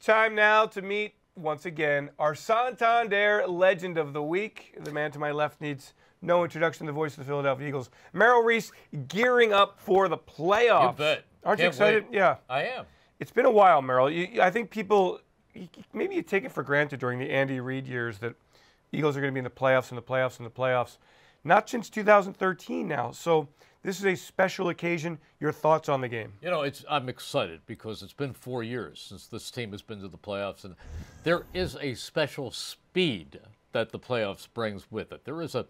Time now to meet, once again, our Santander legend of the week. The man to my left needs no introduction, the voice of the Philadelphia Eagles. Merrill Reese gearing up for the playoffs. You bet. Aren't you excited? Wait. Yeah. I am. It's been a while, Merrill. I think people, maybe you take it for granted during the Andy Reid years that Eagles are going to be in the playoffs and the playoffs and the playoffs. Not since 2013 now. So this is a special occasion. Your thoughts on the game? You know, I'm excited because it's been 4 years since this team has been to the playoffs, and there is a special speed that the playoffs brings with it. There is a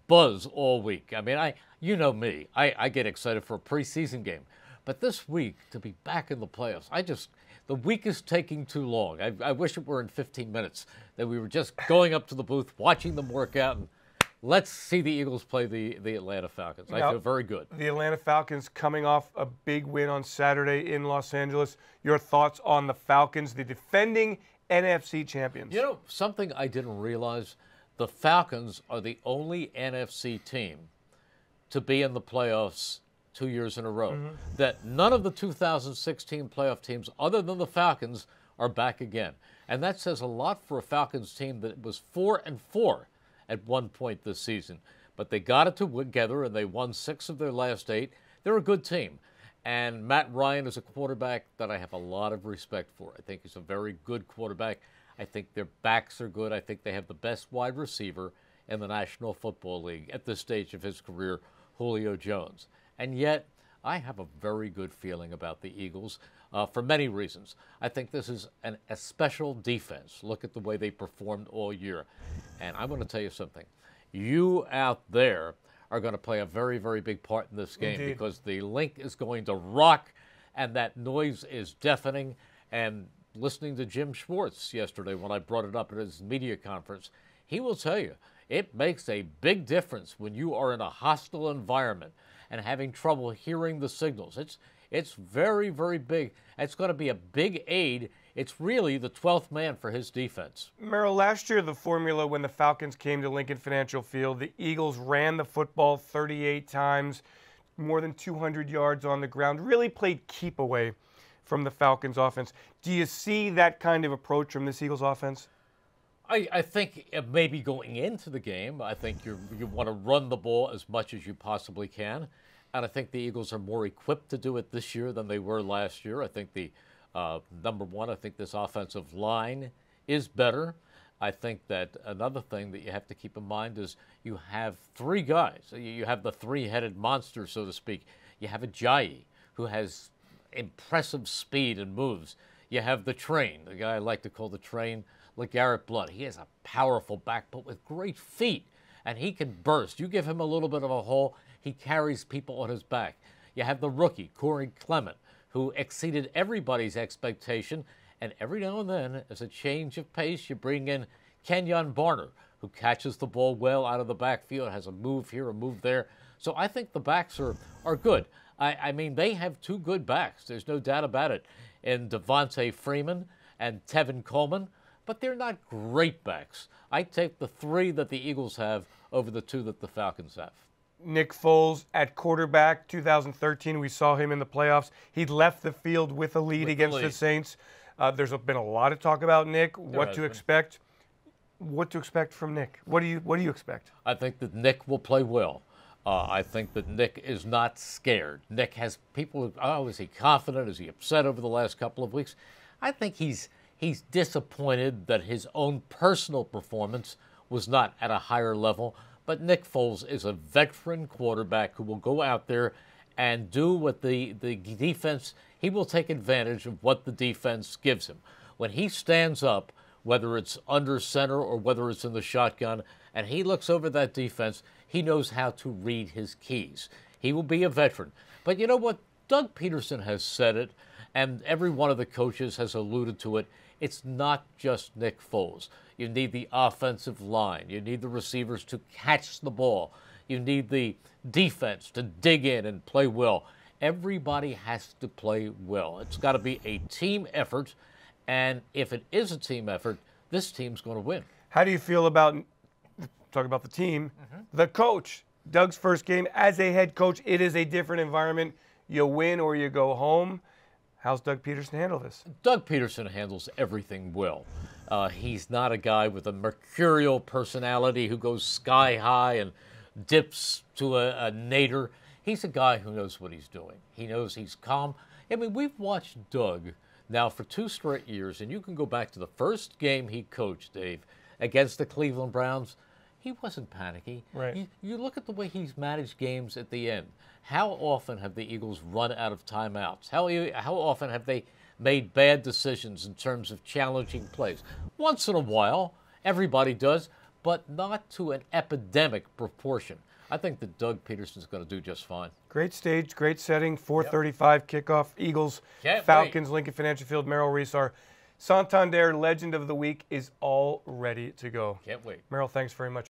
buzz all week. I mean, you know me. I get excited for a preseason game. But this week, to be back in the playoffs, the week is taking too long. I wish it were in 15 minutes, that we were just going up to the booth, watching them work out, and let's see the Eagles play the Atlanta Falcons. I feel very good. The Atlanta Falcons coming off a big win on Saturday in Los Angeles. Your thoughts on the Falcons, the defending NFC champions? You know, something I didn't realize, the Falcons are the only NFC team to be in the playoffs 2 years in a row. That none of the 2016 playoff teams, other than the Falcons, are back again. And that says a lot for a Falcons team that was 4-4 at one point this season. But they got it together, and they won 6 of their last 8. They're a good team. And Matt Ryan is a quarterback that I have a lot of respect for. I think he's a very good quarterback. I think their backs are good. I think they have the best wide receiver in the National Football League at this stage of his career, Julio Jones. And yet, I have a very good feeling about the Eagles for many reasons. I think this is a special defense. Look at the way they performed all year. And I'm going to tell you something. You out there are going to play a very, very big part in this game. Indeed. Because the link is going to rock, and that noise is deafening. And listening to Jim Schwartz yesterday when I brought it up at his media conference, he will tell you it makes a big difference when you are in a hostile environment and having trouble hearing the signals. It's very, very big. It's going to be a big aid. It's really the 12th man for his defense. Merrill, last year the formula when the Falcons came to Lincoln Financial Field, the Eagles ran the football 38 times, more than 200 yards on the ground, really played keep away from the Falcons offense. Do you see that kind of approach from this Eagles offense? I think maybe going into the game, I think you want to run the ball as much as you possibly can. And I think the Eagles are more equipped to do it this year than they were last year. I think number one, I think this offensive line is better. I think that another thing that you have to keep in mind is you have 3 guys. You have the 3-headed monster, so to speak. You have Ajayi, who has impressive speed and moves. You have the train, the guy I like to call the train, LeGarrette Blount. He has a powerful back, but with great feet, and he can burst. You give him a little bit of a hole, he carries people on his back. You have the rookie, Corey Clement, who exceeded everybody's expectation, and every now and then, as a change of pace, you bring in Kenyon Barner, who catches the ball well out of the backfield, has a move here, a move there. So I think the backs are good. I mean, they have 2 good backs. There's no doubt about it, in Devontae Freeman and Tevin Coleman. But they're not great backs. I take the 3 that the Eagles have over the 2 that the Falcons have. Nick Foles at quarterback, 2013, we saw him in the playoffs. He left the field with a lead against the Saints. There's been a lot of talk about Nick, what to expect. What to expect from Nick? What do you expect? I think that Nick will play well. I think that Nick is not scared. Nick has people, is he confident? Is he upset over the last couple of weeks? I think he's disappointed that his own personal performance was not at a higher level. But Nick Foles is a veteran quarterback who will go out there and do what the defense, he will take advantage of what the defense gives him. When he stands up, whether it's under center or whether it's in the shotgun, and he looks over that defense, he knows how to read his keys. He will be a veteran. But you know what? Doug Pederson has said it, and every one of the coaches has alluded to it. It's not just Nick Foles. You need the offensive line. You need the receivers to catch the ball. You need the defense to dig in and play well. Everybody has to play well. It's got to be a team effort, and if it is a team effort, this team's going to win. How do you feel about, talk about the team, the coach? Doug's first game as a head coach, it is a different environment. You win or you go home. How's Doug Pederson handle this? Doug Pederson handles everything well. He's not a guy with a mercurial personality who goes sky high and dips to a nadir. He's a guy who knows what he's doing. He knows he's calm. I mean, we've watched Doug now for 2 straight years, and you can go back to the first game he coached, Dave, against the Cleveland Browns. He wasn't panicky. Right. You look at the way he's managed games at the end. How often have the Eagles run out of timeouts? How often have they made bad decisions in terms of challenging plays? Once in a while, everybody does, but not to an epidemic proportion. I think that Doug Pederson's going to do just fine. Great stage, great setting, 4:35 kickoff. Eagles, Can't Falcons, Lincoln Financial Field, Merrill Reese. Our Santander Legend of the Week is all ready to go. Can't wait. Merrill, thanks very much.